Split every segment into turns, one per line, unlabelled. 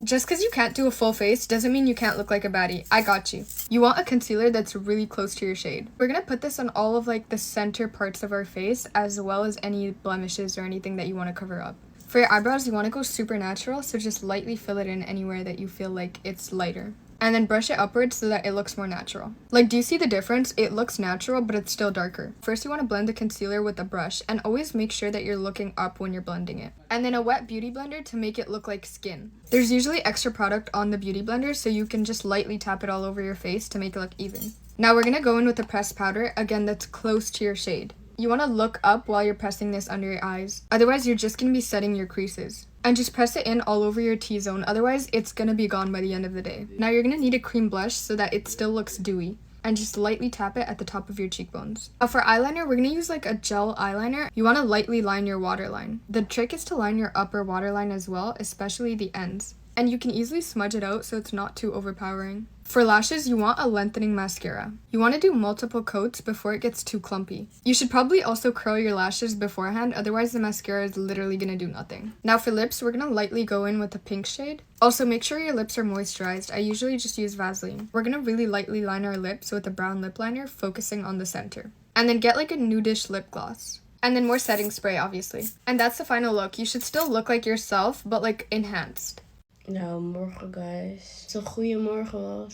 Just because you can't do a full face doesn't mean you can't look like a baddie. I got you. You want a concealer that's really close to your shade. We're gonna put this on all of like the center parts of our face, as well as any blemishes or anything that you want to cover up. For your eyebrows, you want to go super natural, so just lightly fill it in anywhere that you feel like it's lighter. and then brush it upwards so that it looks more natural. Like, do you see the difference? It looks natural, but it's still darker. First, you want to blend the concealer with a brush, and always make sure that you're looking up when you're blending it. And then a wet beauty blender to make it look like skin. There's usually extra product on the beauty blender, so you can just lightly tap it all over your face to make it look even. Now we're going to go in with a pressed powder, again that's close to your shade. You want to look up while you're pressing this under your eyes, otherwise you're just going to be setting your creases. And just press it in all over your T-zone, otherwise it's going to be gone by the end of the day. Now you're going to need a cream blush so that it still looks dewy, and just lightly tap it at the top of your cheekbones. Now for eyeliner, we're going to use like a gel eyeliner. You want to lightly line your waterline. The trick is to line your upper waterline as well, especially the ends. And you can easily smudge it out so it's not too overpowering. For lashes, you want a lengthening mascara. You want to do multiple coats before it gets too clumpy. You should probably also curl your lashes beforehand, otherwise the mascara is literally going to do nothing. Now for lips, we're going to lightly go in with a pink shade. Also, make sure your lips are moisturized. I usually just use Vaseline. We're going to really lightly line our lips with a brown lip liner, focusing on the center. And then get like a nudish lip gloss. And then more setting spray, obviously. And that's the final look. You should still look like yourself, but like enhanced.
Nou, morgen guys. Als het een goede morgen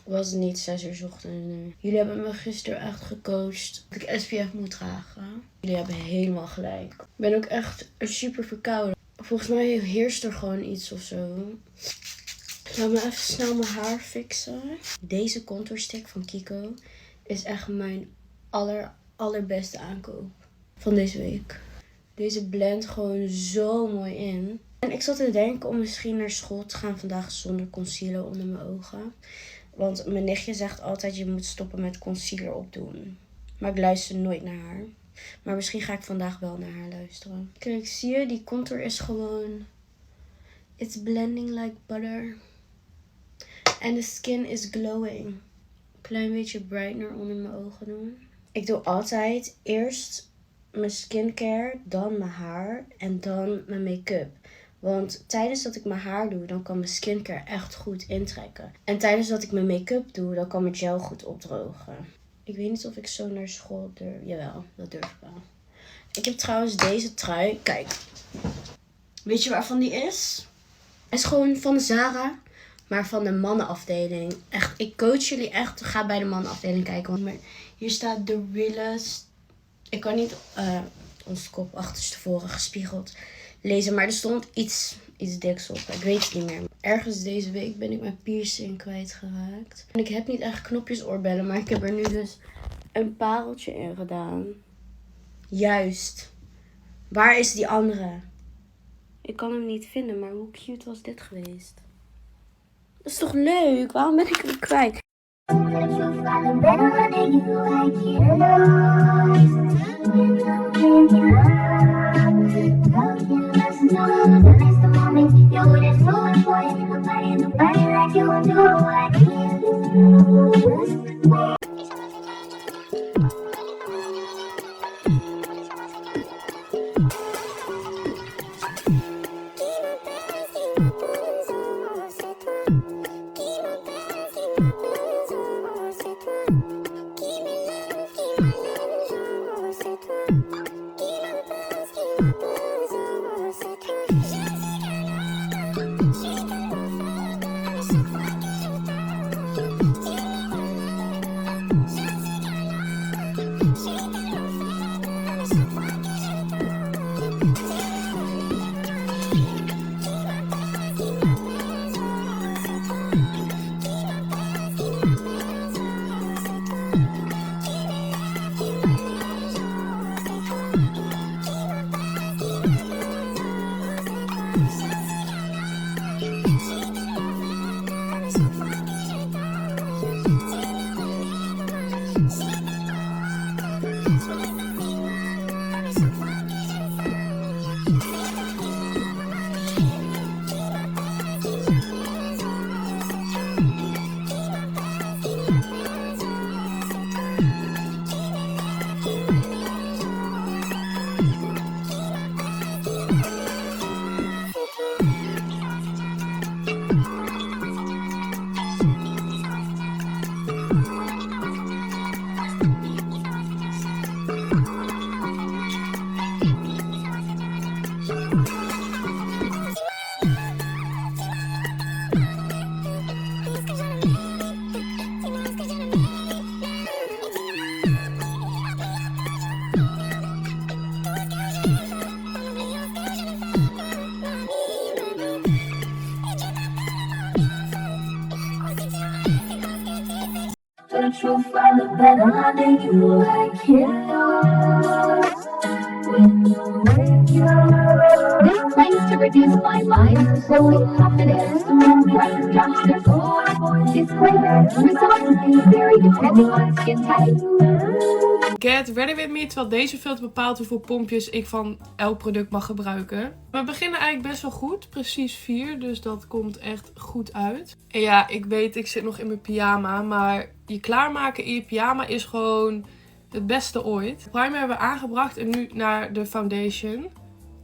was het niet 6 uur 's ochtends nu. Jullie hebben me gisteren echt gecoacht dat ik SPF moet dragen. Jullie hebben helemaal gelijk. Ik ben ook echt super verkouden. Volgens mij heerst er gewoon iets of zo. Laat me even snel mijn haar fixen. Deze contourstick van Kiko is echt mijn allerbeste aankoop van deze week. Deze blendt gewoon zo mooi in. En ik zat te denken om misschien naar school te gaan vandaag zonder concealer onder mijn ogen. Want mijn nichtje zegt altijd je moet stoppen met concealer opdoen. Maar ik luister nooit naar haar. Maar misschien ga ik vandaag wel naar haar luisteren. Kijk, zie je? Die contour is gewoon... It's blending like butter. En de skin is glowing. Klein beetje brightener onder mijn ogen doen. Ik doe altijd eerst mijn skincare, dan mijn haar en dan mijn make-up. Want tijdens dat ik mijn haar doe, dan kan mijn skincare echt goed intrekken. En tijdens dat ik mijn make-up doe, dan kan mijn gel goed opdrogen. Ik weet niet of ik zo naar school durf. Jawel, dat durf ik wel. Ik heb trouwens deze trui. Kijk. Weet je waarvan die is? Het is gewoon van Zara, maar van de mannenafdeling. Echt, ik coach jullie echt. Ga bij de mannenafdeling kijken. Want hier staat de realest. Ik kan niet ons kop achterstevoren gespiegeld lezen, maar er stond iets diks op. Ik weet het niet meer. Ergens deze week ben ik mijn piercing kwijtgeraakt. En ik heb niet echt knopjesoorbellen, maar ik heb er nu dus een pareltje in gedaan. Juist. Waar is die andere? Ik kan hem niet vinden, maar hoe cute was dit geweest? Dat is toch leuk? Waarom ben ik hem kwijt?
The truth I look better than you like you. When you wake up, this place to reduce my mind. Slowly confidence, the moment drops the floor. It's clear, precisely, very depending on skin type.
Get ready with me, terwijl deze filter bepaalt hoeveel pompjes ik van elk product mag gebruiken. We beginnen eigenlijk best wel goed, precies 4, dus dat komt echt goed uit. En ja, ik weet, ik zit nog in mijn pyjama, maar je klaarmaken in je pyjama is gewoon het beste ooit. De primer hebben we aangebracht en nu naar de foundation.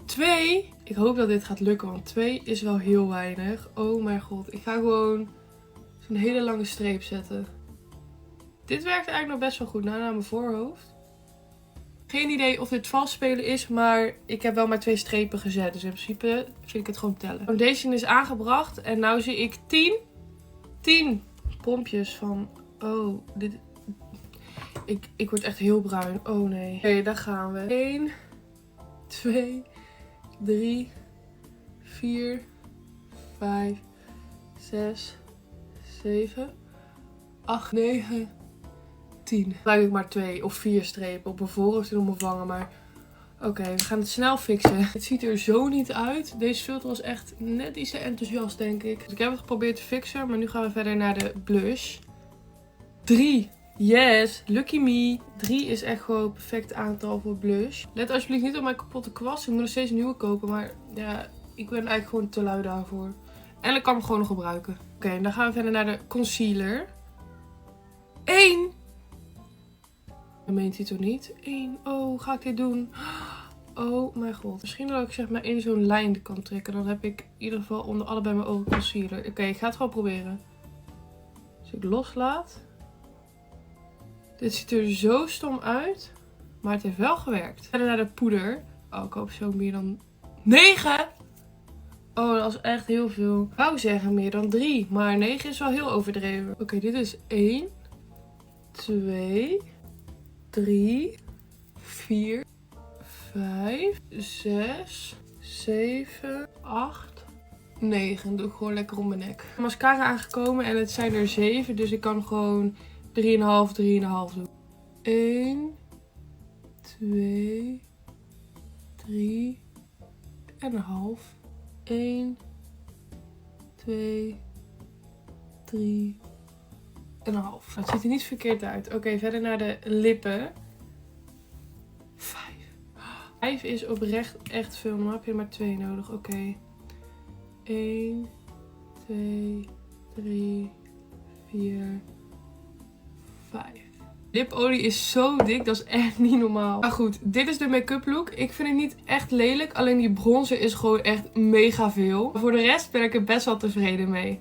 2, ik hoop dat dit gaat lukken, want 2 is wel heel weinig. Oh mijn god, ik ga gewoon zo'n hele lange streep zetten. Dit werkt eigenlijk nog best wel goed naar mijn voorhoofd. Geen idee of dit vals spelen is, maar ik heb wel maar 2 strepen gezet. Dus in principe vind ik het gewoon tellen. Foundation is aangebracht en nu zie ik 10 pompjes van... Oh, dit... Ik word echt heel bruin. Oh nee. Oké, daar gaan we. 1, 2, 3, 4, 5, 6, 7, 8, 9... 10. Gebruik ik maar 2 of 4 strepen op mijn voorhoofd en op mijn wangen. Maar oké, we gaan het snel fixen. Het ziet er zo niet uit. Deze filter was echt net iets te enthousiast, denk ik. Dus ik heb het geprobeerd te fixen. Maar nu gaan we verder naar de blush. 3. Yes, lucky me. 3 is echt gewoon een perfect aantal voor blush. Let alsjeblieft niet op mijn kapotte kwast. Ik moet nog steeds een nieuwe kopen. Maar ja, ik ben eigenlijk gewoon te lui daarvoor. En ik kan hem gewoon nog gebruiken. Oké, en dan gaan we verder naar de concealer. 1. Dat meent hij toch niet? 1. Oh, hoe ga ik dit doen? Oh mijn god. Misschien dat ik zeg maar in zo'n lijn kan trekken. Dan heb ik in ieder geval onder allebei mijn ogen concealer. Oké, ik ga het gewoon proberen. Als ik loslaat. Dit ziet er zo stom uit. Maar het heeft wel gewerkt. Verder naar de poeder. Oh, ik hoop zo meer dan 9. Oh, dat is echt heel veel. Ik wou zeggen meer dan 3. Maar 9 is wel heel overdreven. Oké, dit is 1. 2. 3, 4, 5, 6, 7, 8, 9. Doe ik gewoon lekker om mijn nek. Mascara aangekomen en het zijn er 7. Dus ik kan gewoon 3,5 doen. 1, 2, 3 en een half. 1, 2, 3 en een half. Het ziet er niet verkeerd uit. Oké, verder naar de lippen. 5. 5 is oprecht echt veel. Normaal heb je er maar 2 nodig. Oké. 1, 2, 3, 4, 5. Lipolie is zo dik, dat is echt niet normaal. Maar goed, dit is de make-up look. Ik vind het niet echt lelijk, alleen die bronzer is gewoon echt mega veel. Voor de rest ben ik er best wel tevreden mee.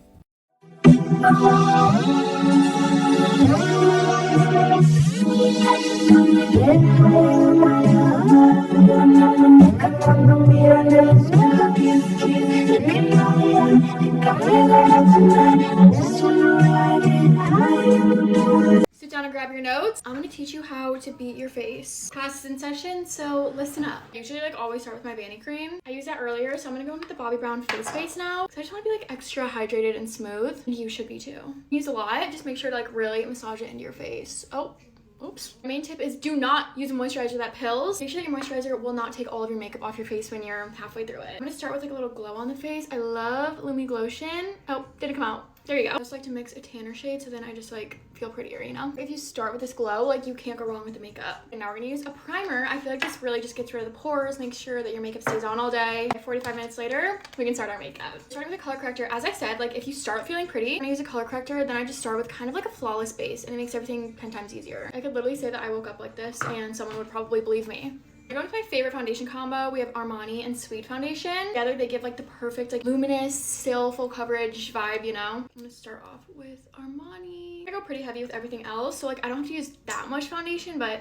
Sit down and grab your notes. I'm going to teach you how to beat your face. Class is in session, so listen up. I usually always start with my Vanny cream. I used that earlier, so I'm going to go in with the Bobbi Brown face base now. Because I just want to be extra hydrated and smooth. And you should be too. Use a lot. Just make sure to really massage it into your face. Oh. Oops. My main tip is do not use a moisturizer that pills. Make sure that your moisturizer will not take all of your makeup off your face when you're halfway through it. I'm going to start with a little glow on the face. I love Lumi Glotion. Oh, didn't come out. There you go. I just like to mix a tanner shade so then I just feel prettier, you know? If you start with this glow, you can't go wrong with the makeup. And now we're gonna use a primer. I feel like this really just gets rid of the pores, makes sure that your makeup stays on all day. 45 minutes later, we can start our makeup. Starting with a color corrector, as I said, if you start feeling pretty, when I use a color corrector, then I just start with kind of a flawless base and it makes everything 10 times easier. I could literally say that I woke up like this and someone would probably believe me. I'm going with my favorite foundation combo. We have Armani and Sweet Foundation. Together they give the perfect luminous, still full coverage vibe, you know? I'm gonna start off with Armani. I go pretty heavy with everything else, so I don't have to use that much foundation, but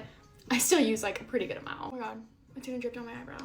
I still use a pretty good amount. Oh my god, it's gonna drip down my eyebrow.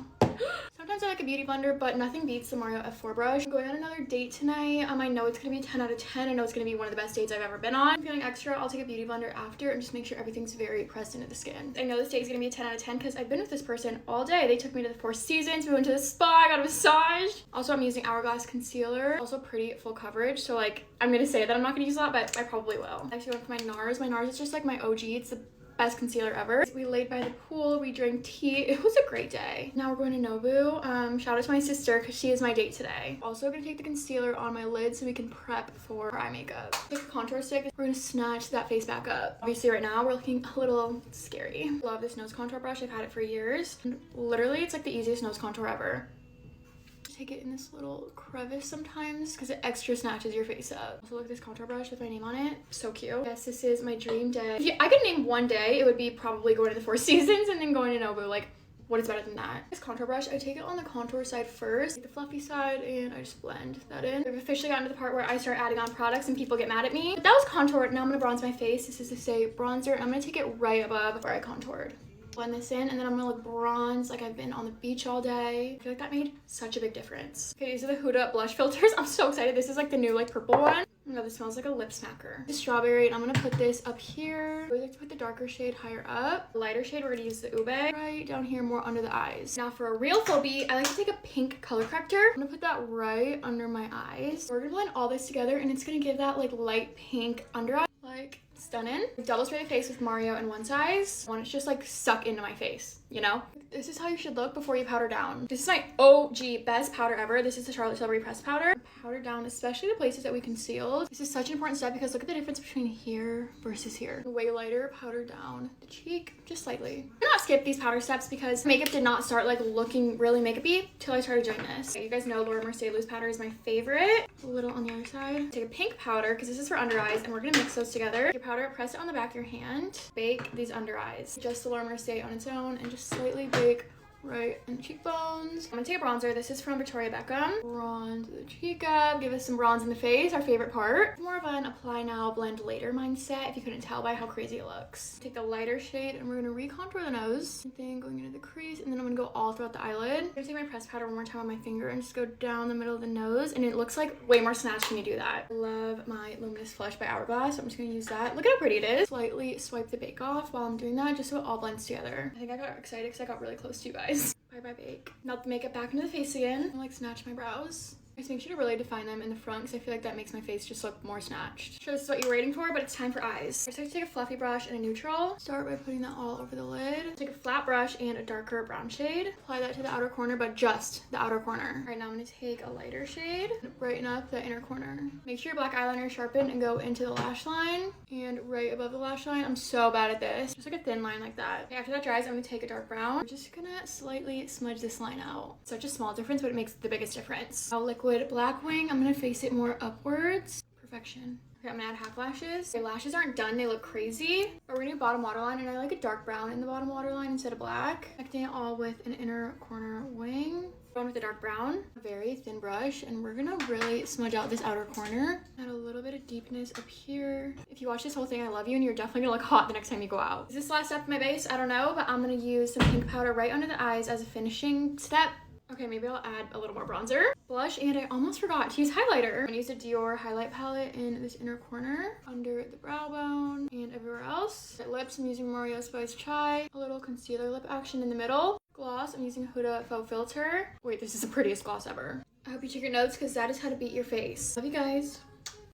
Sometimes
Sometimes I like a beauty blender, but nothing beats the Mario F4 brush. I'm going on another date tonight. I know it's gonna be 10 out of 10. I know it's gonna be one of the best dates I've ever been on. I'm feeling extra. I'll take a beauty blender after and just make sure everything's very pressed into the skin. I know this date is gonna be a 10 out of 10 because I've been with this person all day. They took me to the Four Seasons. We went to the spa. I got a massage. Also, I'm using Hourglass concealer. Also pretty full coverage. So like, I'm gonna say that I'm not gonna use a lot, but I probably will. I actually went for my NARS. My NARS is just like my OG. It's the best concealer ever. We laid by the pool, we drank tea. It was a great day. Now we're going to Nobu. Shout out to my sister because she is my date today. Also gonna take the concealer on my lid so we can prep for our eye makeup. Take a contour stick. We're gonna snatch that face back up. Obviously right now we're looking a little scary. Love this nose contour brush. I've had it for years. And literally it's like the easiest nose contour ever. Take it in this little crevice sometimes because it extra snatches your face up. Also look at this contour brush with my name on it. So cute. Yes, this is my dream day. If I could name one day, it would be probably going to the Four Seasons and then going to Nobu. Like, what is better than that? This contour brush, I take it on the contour side first, the fluffy side, and I just blend that in. We've officially gotten to the part where I start adding on products and people get mad at me. But that was contour. Now I'm gonna bronze my face. This is to say bronzer, and I'm gonna take it right above where I contoured. Blend this in, and then I'm gonna look bronze like I've been on the beach all day. I feel like that made such a big difference. Okay, these are the Huda blush filters. I'm so excited. This is like the new like purple one. Oh my god, this smells like a lip smacker. The strawberry, and I'm gonna put this up here. I always like to put the darker shade higher up. The lighter shade, we're gonna use the Ube right down here, more under the eyes. Now for a real full beat, I like to take a pink color corrector. I'm gonna put that right under my eyes. We're gonna blend all this together, and it's gonna give that like light pink under eye. Like, stunning. Double spray the face with Mario in one size. I want it to just like suck into my face, you know? This is how you should look before you powder down. This is my OG best powder ever. This is the Charlotte Tilbury pressed powder. Powder down, especially the places that we concealed. This is such an important step because look at the difference between here versus here. Way lighter, powder down the cheek, just slightly. I'm not skip these powder steps because makeup did not start like looking really makeup-y till I started doing this. Okay, you guys know Laura Mercier loose powder is my favorite. A little on the other side. Take a pink powder because this is for under eyes and we're gonna mix those together. Your powder, press it on the back of your hand. Bake these under eyes. Just the Laura Mercier on its own and just slightly bake right in the cheekbones. I'm gonna take a bronzer. This is from Victoria Beckham. Bronze the cheek up. Give us some bronze in the face, our favorite part. More of an apply now, blend later mindset, if you couldn't tell by how crazy it looks. Take the lighter shade and we're gonna recontour the nose. Same thing, going into the crease, and then I'm gonna go all throughout the eyelid. I'm gonna take my pressed powder one more time on my finger and just go down the middle of the nose, and it looks like way more snatched when you do that. I love my Luminous Flush by Hourglass, so I'm just gonna use that. Look at how pretty it is. Slightly swipe the bake off while I'm doing that, just so it all blends together. I think I got excited because I got really close to you guys. Bye bye bake. Melt the makeup back into the face again. And like snatch my brows. Just make sure to really define them in the front because I feel like that makes my face just look more snatched. Sure, this is what you're waiting for, but it's time for eyes. First, I have to take a fluffy brush and a neutral. Start by putting that all over the lid. Take a flat brush and a darker brown shade. Apply that to the outer corner, but just the outer corner. All right, now I'm gonna take a lighter shade and brighten up the inner corner. Make sure your black eyeliner is sharpened and go into the lash line and right above the lash line. I'm so bad at this. Just like a thin line like that. Okay, after that dries, I'm gonna take a dark brown. I'm just gonna slightly smudge this line out. Such a small difference, but it makes the biggest difference. Now liquid black wing. I'm gonna face it more upwards. Perfection. Okay, I'm gonna add half lashes. Okay, lashes aren't done, they look crazy. But we're gonna do bottom waterline, and I like a dark brown in the bottom waterline instead of black. Connecting it all with an inner corner wing. Going with a dark brown, a very thin brush, and we're gonna really smudge out this outer corner. Add a little bit of deepness up here. If you watch this whole thing, I love you, and you're definitely gonna look hot the next time you go out. Is this the last step of my base? I don't know, but I'm gonna use some pink powder right under the eyes as a finishing step. Okay, maybe I'll add a little more bronzer. Blush, and I almost forgot to use highlighter. I'm gonna use a Dior highlight palette in this inner corner, under the brow bone, and everywhere else. At lips, I'm using Mario Spice Chai. A little concealer lip action in the middle. Gloss, I'm using Huda Faux Filter. Wait, this is the prettiest gloss ever. I hope you took your notes because that is how to beat your face. Love you guys.